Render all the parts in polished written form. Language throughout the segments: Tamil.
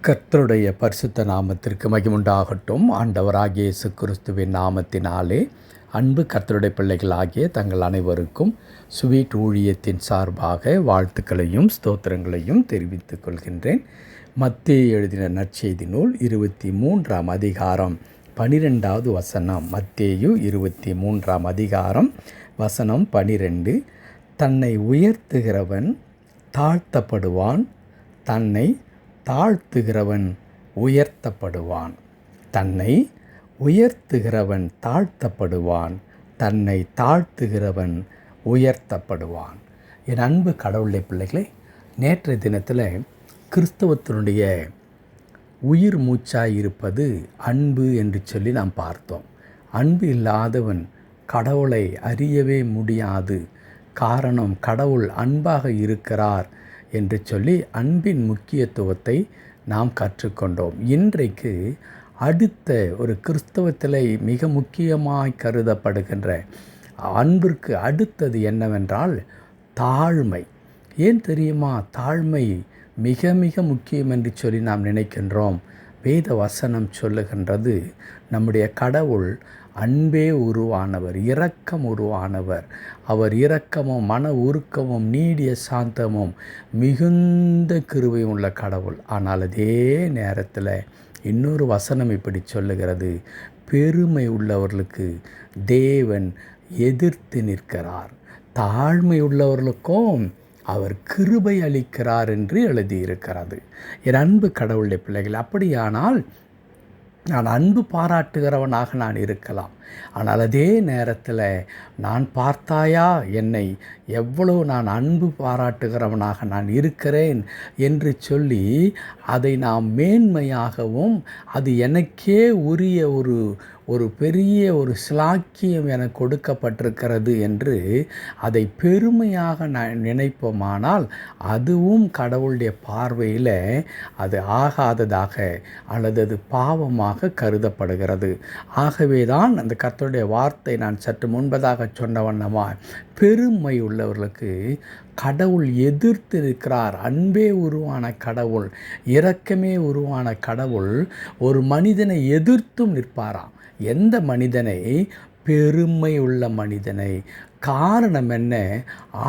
கர்த்தருடைய பரிசுத்த நாமத்திற்கு மகிமுண்டாகட்டும். ஆண்டவராகிய இயேசு கிறிஸ்துவின் நாமத்தினாலே அன்பு கர்த்தருடைய பிள்ளைகளாகிய தங்கள் அனைவருக்கும் ஸ்வீட் ஊழியத்தின் சார்பாக வாழ்த்துக்களையும் ஸ்தோத்திரங்களையும் தெரிவித்துக் கொள்கின்றேன். மத்தேயு எழுதின நற்செய்தி நூல் 23ஆம் அதிகாரம் 12வது வசனம். மத்தேயு 23ஆம் அதிகாரம் வசனம் 12. தன்னை உயர்த்துகிறவன் தாழ்த்தப்படுவான், தன்னை தாழ்த்துகிறவன் உயர்த்தப்படுவான். தன்னை உயர்த்துகிறவன் தாழ்த்தப்படுவான், தன்னை தாழ்த்துகிறவன் உயர்த்தப்படுவான். என் அன்பு கடவுளுடைய பிள்ளைகளை, நேற்றைய தினத்தில் கிறிஸ்தவத்தினுடைய உயிர் மூச்சாய் இருப்பது அன்பு என்று சொல்லி நாம் பார்த்தோம். அன்பு இல்லாதவன் கடவுளை அறியவே முடியாது. காரணம், கடவுள் அன்பாக இருக்கிறார் என்று சொல்லி அன்பின் முக்கியத்துவத்தை நாம் கற்றுக்கொண்டோம். இன்றைக்கு அடுத்த ஒரு கிறிஸ்தவத்தில் மிக முக்கியமாய் கருதப்படுகின்ற அன்பிற்கு அடுத்தது என்னவென்றால் தாழ்மை. ஏன் தெரியுமா? தாழ்மை மிக மிக முக்கியம் என்று சொல்லி நாம் நினைக்கின்றோம். வேத வசனம் சொல்லுகின்றது, நம்முடைய கடவுள் அன்பே உருவானவர், இரக்கம் உருவானவர். அவர் இரக்கமும் மன உருக்கமும் நீடிய சாந்தமும் மிகுந்த கிருபையும் உள்ள கடவுள். ஆனால் அதே நேரத்தில் இன்னொரு வசனம் இப்படி சொல்லுகிறது, பெருமை உள்ளவர்களுக்கு தேவன் எதிர்த்து நிற்கிறார், தாழ்மை உள்ளவர்களுக்கும் அவர் கிருபை அளிக்கிறார் என்று எழுதியிருக்கிறது. என் அன்பு கடவுளுடைய பிள்ளைகள், அப்படியானால் நான் அன்பு பாராட்டுகிறவனாக நான் இருக்கலாம். ஆனால் அதே நேரத்தில் நான் பார்த்தாயா என்னை எவ்வளோ நான் அன்பு பாராட்டுகிறவனாக நான் இருக்கிறேன் என்று சொல்லி அதை நாம் மேன்மையாகவும் அது எனக்கே உரிய ஒரு பெரிய ஒரு சிலாக்கியம் எனக்கு கொடுக்கப்பட்டிருக்கிறது என்று அதை பெருமையாக நான் நினைப்போமானால் அதுவும் கடவுளுடைய பார்வையில் அது ஆகாததாக அல்லது அது பாவமாக கருதப்படுகிறது. ஆகவே தான் அந்த கர்த்தருடைய வார்த்தை நான் சற்று முன்பதாக சொன்ன வண்ணமாக பெருமை உள்ளவர்களுக்கு கடவுள் எதிர்த்து இருக்கிறார். அன்பே உருவான கடவுள், இரக்கமே உருவான கடவுள் ஒரு மனிதனை எதிர்த்தும் நிற்பாராம். எந்த மனிதனை? பெருமை உள்ள மனிதனை. காரணம் என்ன?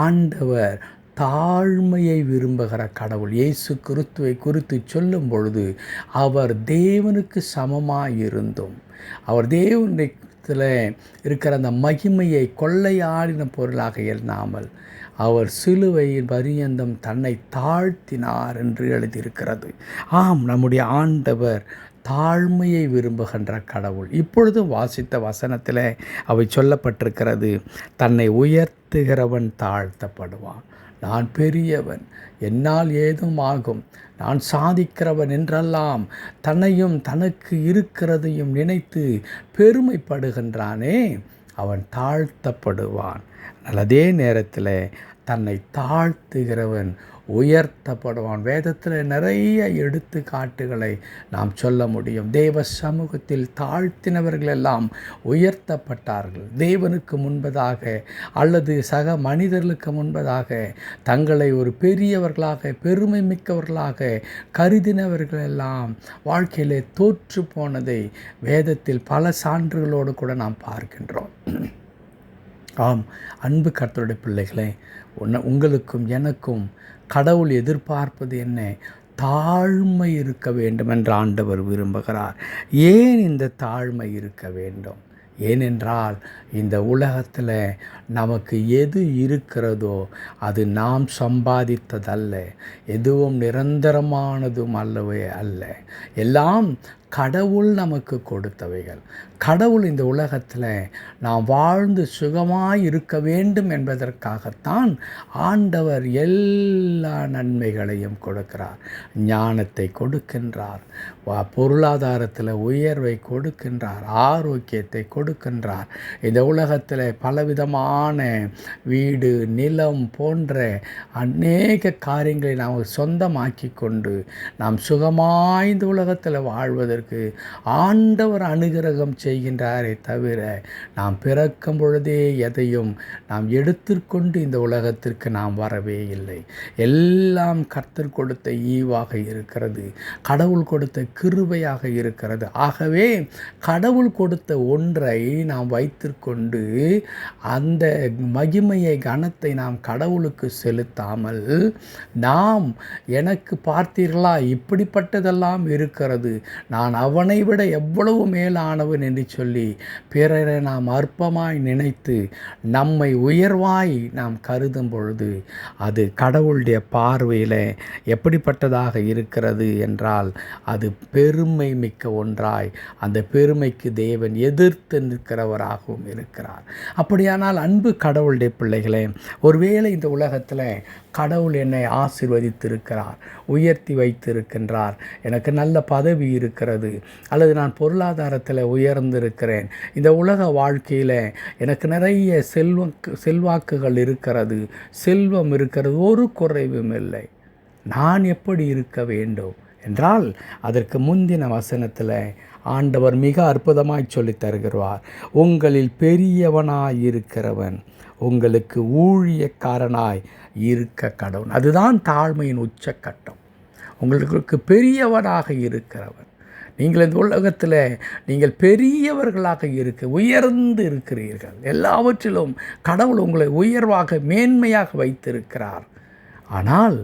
ஆண்டவர் தாழ்மையை விரும்புகிற கடவுள். இயேசு கிறிஸ்துவை குறித்து சொல்லும் பொழுது அவர் தேவனுக்கு சமமாயிருந்தும் அவர் தேவனுடைய இருக்கிற அந்த மகிமையை கொள்ளையாடின பொருளாக எண்ணாமல் அவர் சிலுவையின் பரியந்தம் தன்னை தாழ்த்தினார் என்று எழுதியிருக்கிறது. ஆம், நம்முடைய ஆண்டவர் தாழ்மையை விரும்புகின்ற கடவுள். இப்பொழுது வாசித்த வசனத்தில் அவை சொல்லப்பட்டிருக்கிறது, தன்னை உயர்த்துகிறவன் தாழ்த்தப்படுவான். நான் பெரியவன், என்னால் ஏதும் ஆகும், நான் சாதிக்கிறவன் என்றெல்லாம் தன்னையும் தனக்கு இருக்கிறதையும் நினைத்து பெருமைப்படுகின்றானே, அவன் தாழ்த்தப்படுவான். அதே நேரத்தில் தன்னை தாழ்த்துகிறவன் உயர்த்தப்படுவான். வேதத்தில் நிறைய எடுத்துக்காட்டுகளை நாம் சொல்ல முடியும். தேவ சமூகத்தில் தாழ்த்தினவர்கள் எல்லாம் உயர்த்தப்பட்டார்கள். தேவனுக்கு முன்பதாக அல்லது சக மனிதர்களுக்கு முன்பதாக தங்களை ஒரு பெரியவர்களாக பெருமை மிக்கவர்களாக கருதினவர்கள் எல்லாம் வாழ்க்கையிலே தோற்று போனதை வேதத்தில் பல சான்றுகளோடு கூட நாம் பார்க்கின்றோம். ஆம், அன்பு கர்த்தருடைய பிள்ளைகளே, உங்களுக்கும் எனக்கும் கடவுள் எதிர்பார்ப்பது என்ன? தாழ்மை இருக்க வேண்டும் என்று ஆண்டவர் விரும்புகிறார். ஏன் இந்த தாழ்மை இருக்க வேண்டும்? ஏனென்றால் இந்த உலகத்தில் நமக்கு எது இருக்கிறதோ அது நாம் சம்பாதித்ததல்ல, எதுவும் நிரந்தரமானதும் அல்லவே அல்ல. எல்லாம் கடவுள் நமக்கு கொடுத்தவைகள். கடவுள் இந்த உலகத்தில் நாம் வாழ்ந்து சுகமாய் இருக்க வேண்டும் என்பதற்காகத்தான் ஆண்டவர் எல்லா நன்மைகளையும் கொடுக்கிறார். ஞானத்தை கொடுக்கின்றார், பொருளாதாரத்தில் உயர்வை கொடுக்கின்றார், ஆரோக்கியத்தை கொடுக்கின்றார். இந்த உலகத்தில் பலவிதமான வீடு நிலம் போன்ற அநேக காரியங்களை நாம் சொந்தமாக்கி கொண்டு நாம் சுகமாய் இந்த உலகத்தில் வாழ்வதற்கு உங்களுக்கு ஆண்டவர் அனுகிரகம் செய்கின்றாரே தவிர நாம் பிறக்கும் பொழுதே எதையும் நாம் எடுத்துக்கொண்டு இந்த உலகத்திற்கு நாம் வரவே இல்லை. எல்லாம் கர்த்தர் கொடுத்த ஈவாக இருக்கிறது, கடவுள் கொடுத்த கிருபையாக இருக்கிறது. ஆகவே கடவுள் கொடுத்த ஒன்றை நாம் வைத்திருக்கொண்டு அந்த மகிமையை கனத்தை நாம் கடவுளுக்கு செலுத்தாமல் நாம் எனக்கு பார்த்தீர்களா இப்படிப்பட்டதெல்லாம் இருக்கிறது, நான் அவனை விட எவ்வளவு மேலானவன் என்று சொல்லி பிறரை நாம் அற்பமாய் நினைத்து நம்மை உயர்வாய் நாம் கருதும் பொழுது அது கடவுளுடைய பார்வையில் எப்படிப்பட்டதாக இருக்கிறது என்றால் அது பெருமை மிக்க ஒன்றாய், அந்த பெருமைக்கு தேவன் எதிர்த்து நிற்கிறவராகவும் இருக்கிறார். அப்படியானால் அன்பு கடவுளுடைய பிள்ளைகளே, ஒருவேளை இந்த உலகத்தில் கடவுள் என்னை ஆசீர்வதித்திருக்கிறார், உயர்த்தி வைத்திருக்கின்றார், எனக்கு நல்ல பதவி இருக்கிறது, அல்லது நான் பொருளாதாரத்தில் உயர்ந்திருக்கிறேன், இந்த உலக வாழ்க்கையில் எனக்கு நிறைய செல்வாக்குகள் இருக்கிறது, செல்வம் இருக்கிறது, ஒரு குறைவும் இல்லை. நான் எப்படி இருக்க வேண்டும் என்றால் அதற்கு முந்தின வசனத்தில் ஆண்டவர் மிக அற்புதமாய் சொல்லித் தருகிறார். உங்களில் பெரியவனாய் இருக்கிறவன் உங்களுக்கு ஊழியக்காரனாய் இருக்க கடவுள். அதுதான் தாழ்மையின் உச்சக்கட்டம். உங்களுக்கு பெரியவனாக இருக்கிறவன், நீங்கள் இந்த உலகத்தில் நீங்கள் பெரியவர்களாக உயர்ந்து இருக்கிறீர்கள். எல்லாவற்றிலும் கடவுள் உங்களை உயர்வாக மேன்மையாக வைத்திருக்கிறார். ஆனால்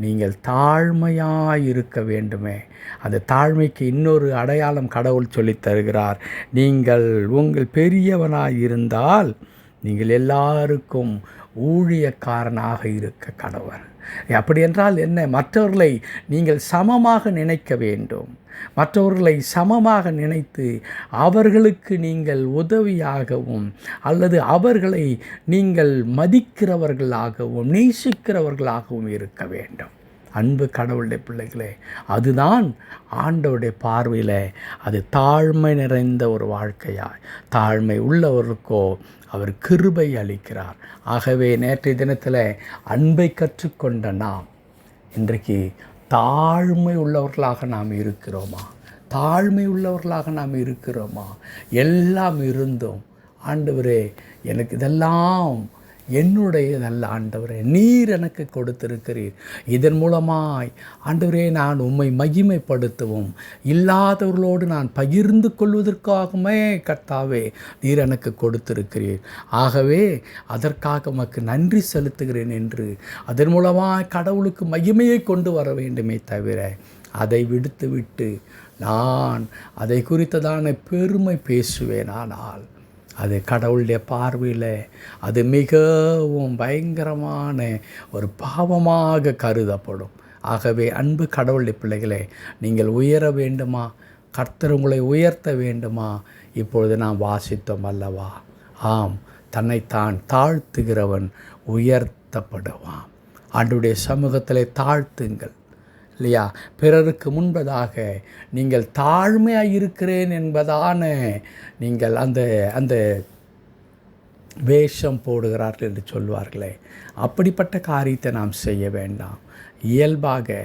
நீங்கள் தாழ்மையாக இருக்க வேண்டுமே. அந்த தாழ்மைக்கு இன்னொரு அடையாளம் கடவுள் சொல்லித் தருகிறார். நீங்கள் உங்கள் பெரியவனாக இருந்தால் நீங்கள் எல்லாருக்கும் ஊழியக்காரனாக இருக்க கடவுள். அப்படி என்றால் என்ன? மற்றவர்களை நீங்கள் சமமாக நினைக்க வேண்டும். மற்றவர்களை சமமாக நினைத்து அவர்களுக்கு நீங்கள் உதவியாகவும் அல்லது அவர்களை நீங்கள் மதிக்கிறவர்களாகவும் நேசிக்கிறவர்களாகவும் இருக்க வேண்டும். அன்பு கடவுளுடைய பிள்ளைகளே, அதுதான் ஆண்டவருடைய பார்வையில் அது தாழ்மை நிறைந்த ஒரு வாழ்க்கையாய், தாழ்மை உள்ளவருக்கோ அவர் கிருபை அளிக்கிறார். ஆகவே நேற்றைய தினத்தில் அன்பை கற்றுக்கொண்ட நாம் இன்றைக்கு தாழ்மை உள்ளவர்களாக நாம் இருக்கிறோமா? தாழ்மை உள்ளவர்களாக நாம் இருக்கிறோமா? எல்லாம் இருந்தோம் ஆண்டவரே எனக்கு இதெல்லாம் என்னுடையதல்ல ஆண்டவரே, நீர் எனக்கு கொடுத்திருக்கிறீர், இதன் மூலமாய் ஆண்டவரே நான் உம்மை மகிமைப்படுத்தவும் இல்லாதவர்களோடு நான் பகிர்ந்து கொள்வதற்காகவே கர்த்தாவே நீர் எனக்கு கொடுத்திருக்கிறீர். ஆகவே அதற்காக உமக்கு நன்றி செலுத்துகிறேன் என்று அதன் மூலமாய் கடவுளுக்கு மகிமையை கொண்டு வர வேண்டுமே தவிர அதை விடுத்துவிட்டு நான் அதை குறித்ததான பெருமை பேசுவேனானால் அது கடவுளுடைய பார்வையில் அது மிகவும் பயங்கரமான ஒரு பாவமாக கருதப்படும். ஆகவே அன்பு கடவுளுடைய பிள்ளைகளே, நீங்கள் உயர வேண்டுமா? கர்த்தர் உங்களை உயர்த்த வேண்டுமா? இப்பொழுது நாம் வாசித்தோம் அல்லவா? ஆம், தன்னைத்தான் தாழ்த்துகிறவன் உயர்த்தப்படுவான். ஆண்டவருடைய சமூகத்தில் தாழ்த்துங்கள் இல்லையா? பிறருக்கு முன்பதாக நீங்கள் தாழ்மையாக இருக்கிறேன் என்பதான நீங்கள் அந்த வேஷம் போடுகிறார்கள் என்று சொல்வார்களே, அப்படிப்பட்ட காரியத்தை நாம் செய்ய வேண்டாம். இயல்பாக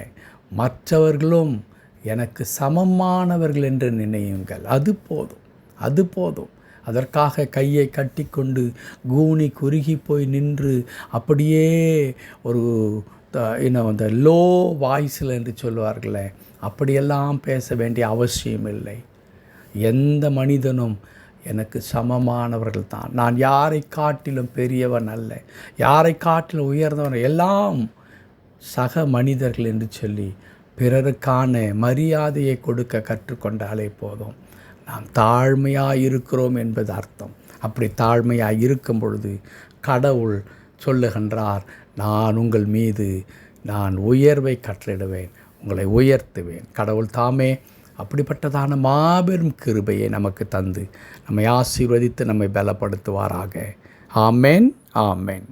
மற்றவர்களும் எனக்கு சமமானவர்கள் என்று நினையுங்கள். அது போதும். அதற்காக கையை கட்டிக்கொண்டு கூனி குறுகி போய் நின்று அப்படியே ஒரு அந்த லோ வாய்ஸில் என்று சொல்லுவார்களே, அப்படியெல்லாம் பேச வேண்டிய அவசியம் இல்லை. எந்த மனிதனும் எனக்கு சமமானவர்கள் தான். நான் யாரை காட்டிலும் பெரியவன் அல்ல, யாரை காட்டிலும் உயர்ந்தவன், எல்லாம் சக மனிதர்கள் என்று சொல்லி பிறருக்கான மரியாதையை கொடுக்க கற்றுக்கொண்டாலே போதும். நாம் தாழ்மையாக இருக்கிறோம் என்பது அர்த்தம். அப்படி தாழ்மையாக இருக்கும் பொழுது கடவுள் சொல்லுகின்றார், நான் உங்கள் மீது நான் உயர்வை கட்டளிடுவேன், உங்களை உயர்த்துவேன். கடவுள் தாமே அப்படிப்பட்டதான மாபெரும் கிருபையை நமக்கு தந்து நம்மை ஆசீர்வதித்து நம்மை பலப்படுத்துவாராக. ஆமென், ஆமென்.